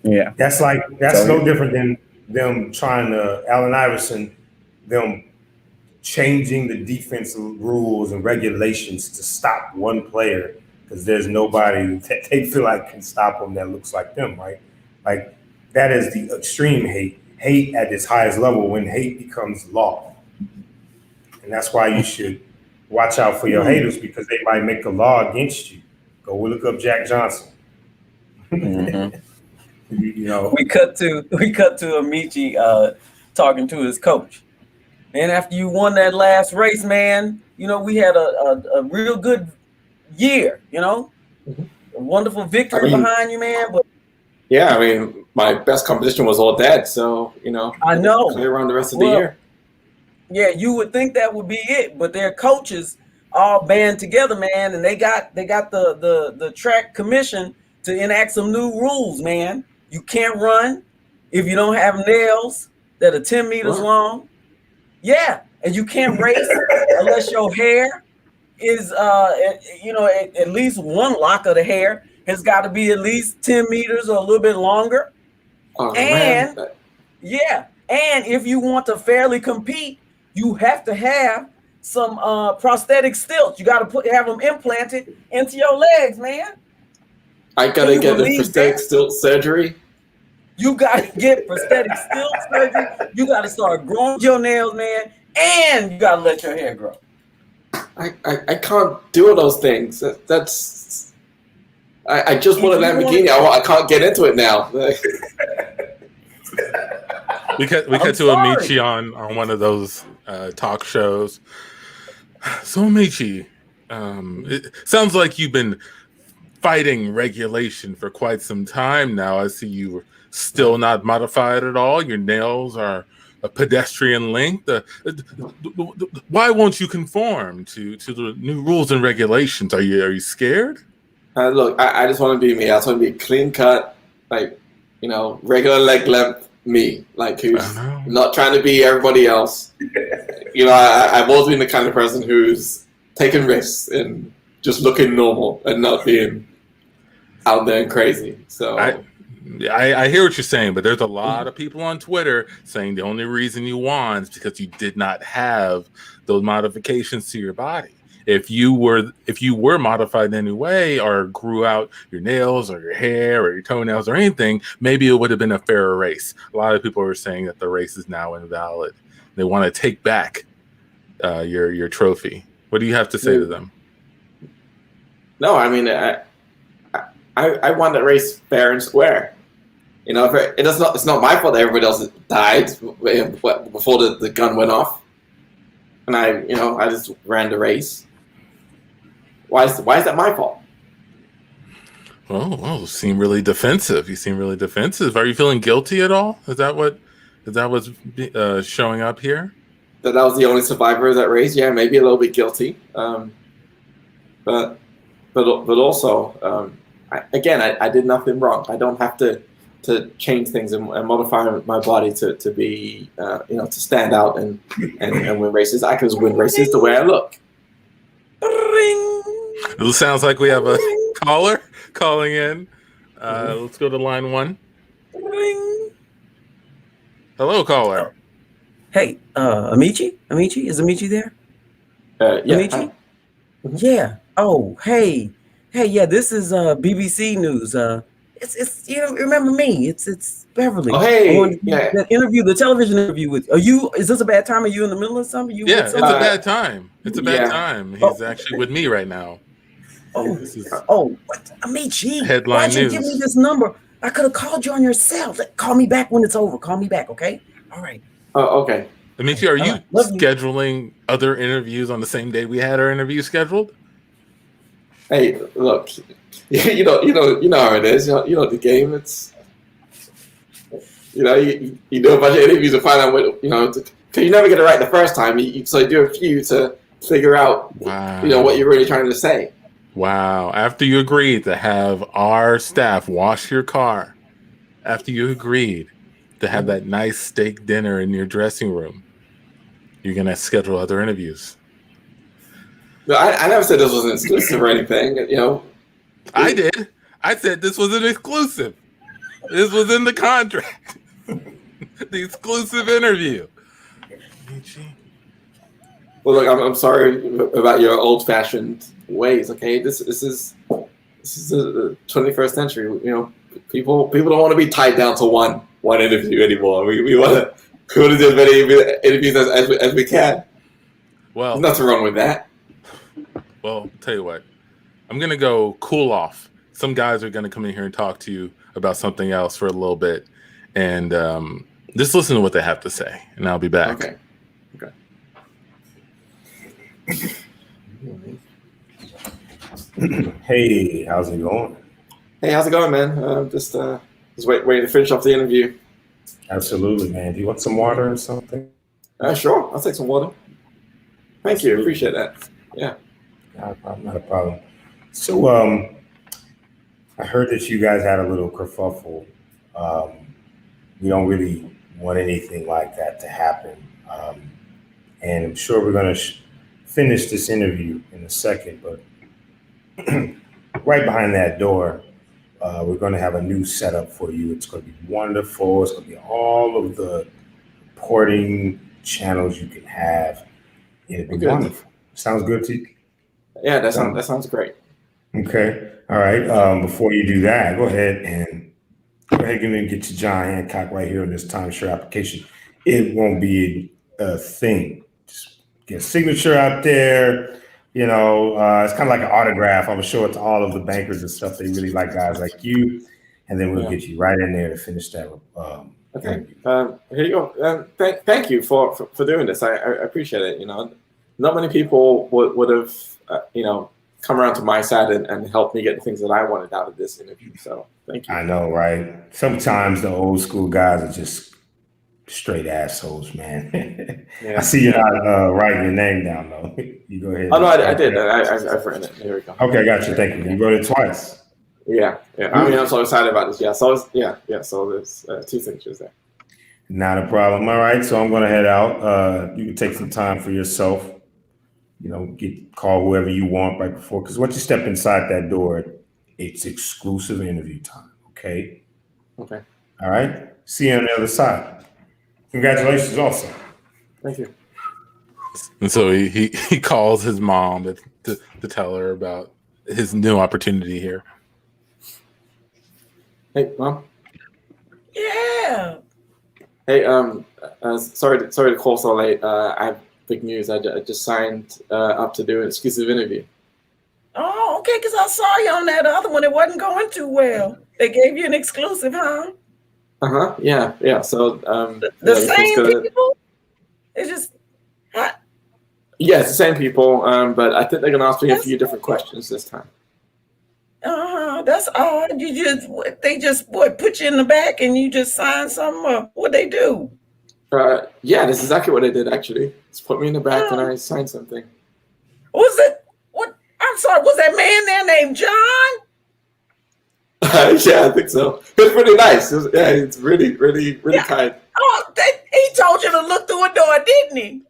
Yeah. That's no different than them trying to, Allen Iverson, them changing the defense rules and regulations to stop one player because there's nobody that they feel like can stop them that looks like them, right? That is the extreme hate. hate at its highest level when hate becomes law. And that's why you should watch out for your haters, because they might make a law against you. Go look up Jack Johnson. Mm-hmm. You know, we cut to Amechi talking to his coach. And after you won that last race, man, you know, we had a real good year, you know, a wonderful victory behind you, man. But yeah, I mean, my best competition was all dead, so, you know, I know. Clear around the rest of the year. Yeah, you would think that would be it, but their coaches all band together, man, and they got the track commission to enact some new rules, man. You can't run if you don't have nails that are 10 meters long. Yeah, and you can't race unless your hair is, you know, at least one lock of the hair has got to be at least 10 meters or a little bit longer. Oh, and man. yeah, and if you want to fairly compete, you have to have some prosthetic stilts. You got to have them implanted into your legs, man. I gotta get the prosthetic stilt surgery. You got to get prosthetic stilt surgery. You got to start growing your nails, man, and you got to let your hair grow. I can't do all those things. That's I just want a Lamborghini. I can't get into it now. We cut to Amechi on one of those talk shows. So Amechi, it sounds like you've been fighting regulation for quite some time now. I see you still not modified at all. Your nails are a pedestrian length. Why won't you conform to the new rules and regulations? Are you scared? Look, I just want to be me. I just want to be clean cut, like, you know, regular leg length me, like, who's not trying to be everybody else. You know, I've always been the kind of person who's taking risks and just looking normal and not being out there and crazy. So I hear what you're saying, but there's a lot of people on Twitter saying the only reason you won is because you did not have those modifications to your body. If you were modified in any way or grew out your nails or your hair or your toenails or anything, maybe it would have been a fairer race. A lot of people are saying that the race is now invalid. They want to take back your trophy. What do you have to say to them? No, I mean, I won that race fair and square. You know, it's not my fault that everybody else died before the gun went off, and I just ran the race. Why is that my fault? Oh, you seem really defensive. Are you feeling guilty at all? Is that what's showing up here? That I was the only survivor of that race. Yeah, maybe a little bit guilty. But also, I did nothing wrong. I don't have to change things and modify my body to be to stand out and win races. I can just win races the way I look. It sounds like we have a caller calling in. Let's go to line 1. Hello, caller. Hey, Amechi? Is Amechi there? Yeah. Amechi? Yeah. Oh, hey, yeah. This is BBC News. It's you remember me? It's Beverly. Oh, hey, that interview, the television interview with. Are you? Is this a bad time? Are you in the middle of something? It's a bad time. It's a bad time. He's actually with me right now. What? Amechi, headline why'd you news. give me this number? I could have called you on your cell. Call me back when it's over. Call me back, okay? All right. Oh, okay. Amechi, are you scheduling other interviews on the same day we had our interview scheduled? Hey, look, you know how it is. You know the game. It's you do a bunch of interviews to find out what because you never get it right the first time. So you do a few to figure out what you're really trying to say. Wow! After you agreed to have our staff wash your car, after you agreed to have that nice steak dinner in your dressing room, you're gonna schedule other interviews. No, I never said this was an exclusive or anything. I did. I said this was an exclusive. This was in the contract. The exclusive interview. Well, look, I'm sorry about your old-fashioned ways. Okay, this is the 21st century. People don't want to be tied down to one one interview anymore. We want to do as many interviews as we can. Well, there's nothing wrong with that. Well, I'll tell you what, I'm gonna go cool off. Some guys are gonna come in here and talk to you about something else for a little bit, and just listen to what they have to say, and I'll be back. Okay. Hey, how's it going? Hey, how's it going, man? Just waiting to finish off the interview. Absolutely, man. Do you want some water or something? Sure. I'll take some water. Thank you. Appreciate that. Yeah. Not a problem. So, I heard that you guys had a little kerfuffle. We don't really want anything like that to happen. And I'm sure we're going to finish this interview in a second, but right behind that door, we're going to have a new setup for you. It's going to be wonderful. It's going to be all of the reporting channels you can have. It'll be wonderful. Sounds good to you? Yeah, that sounds great. Okay. All right. Before you do that, go ahead and get your John Hancock right here on this timeshare application. It won't be a thing. Just get a signature out there. You know, it's kind of like an autograph. I'm going to show it to all of the bankers and stuff. They really like guys like you. And then we'll get you right in there to finish that. Okay. Here you go. Thank you for doing this. I appreciate it. You know, not many people would have, come around to my side and help me get the things that I wanted out of this interview. So thank you. I know, right? Sometimes the old school guys are just straight assholes, man. I see you're not writing your name down, though. You go ahead. Oh, no, I did. I've written it. Here we go. Okay, got you. Thank you. You wrote it twice. Yeah. I mean, I'm so excited about this. Yeah. So So there's two signatures there. Not a problem. All right. So I'm going to head out. You can take some time for yourself. You know, call whoever you want right before. Because once you step inside that door, it's exclusive interview time. Okay. Okay. All right. See you on the other side. Congratulations, also. Thank you. And so he calls his mom to tell her about his new opportunity here. Hey, Mom. Yeah. Hey, sorry to call so late. I have big news. I just signed up to do an exclusive interview. Oh, okay. Because I saw you on that other one. It wasn't going too well. They gave you an exclusive, huh? Yeah. So the same people. It's just. Yeah, it's the same people. But I think they're gonna ask me a few different questions this time. That's odd. They just put you in the back and you just sign something. What they do? Yeah, that's exactly what they did. Actually, just put me in the back and I signed something. Was it? What? I'm sorry. Was that man there named John? Yeah, I think so. It's pretty nice. It's really kind. Oh, he told you to look through a door, didn't he?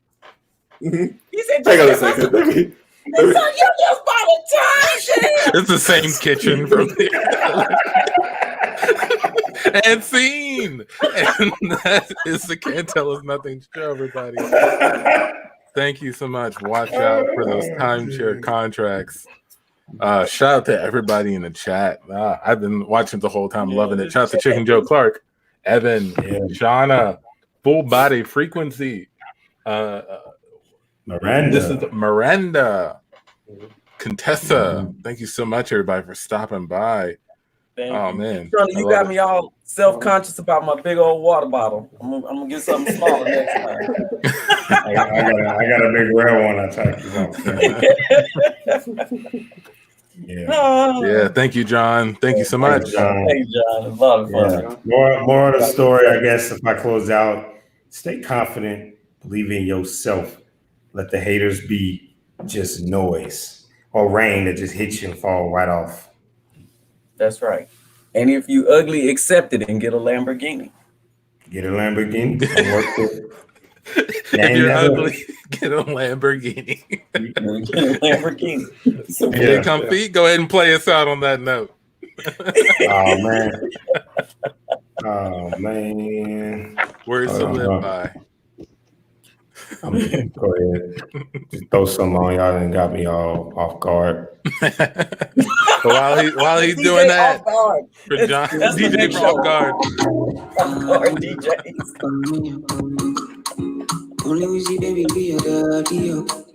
Mm-hmm. He said, "Hang on a second, baby." So you just bought a timeshare. It's the same kitchen from the and scene. And that is the Can't Tell Us Nothing show, everybody. Thank you so much. Watch out for those timeshare contracts. Shout out to everybody in the chat. I've been watching the whole time, loving it. Shout out to Chicken Joe Clark, Evan, Shauna, Full Body Frequency. Miranda. This is Miranda. Contessa. Thank you so much, everybody, for stopping by. Oh, man. Charlie, you got me all self-conscious about my big old water bottle. I'm gonna get something smaller next time. I got a big red one. I tried to Yeah, thank you, John. Thank you so much. John. Thanks, John. It's a lot of fun. More of the story, I guess, if I close out, stay confident, believe in yourself. Let the haters be just noise or rain that just hits you and fall right off. That's right. And if you ugly, accept it and get a Lamborghini. Get a Lamborghini. Work with. If you're ugly, get a Lamborghini. Get comfy. Go ahead and play us out on that note. Oh man. Words to live by. Go ahead. Just throw some on y'all and got me all off guard. So while he's doing that, off guard. for John, That's the DJ next for show. off guard. Off guard DJs. Only we see baby be your daddy.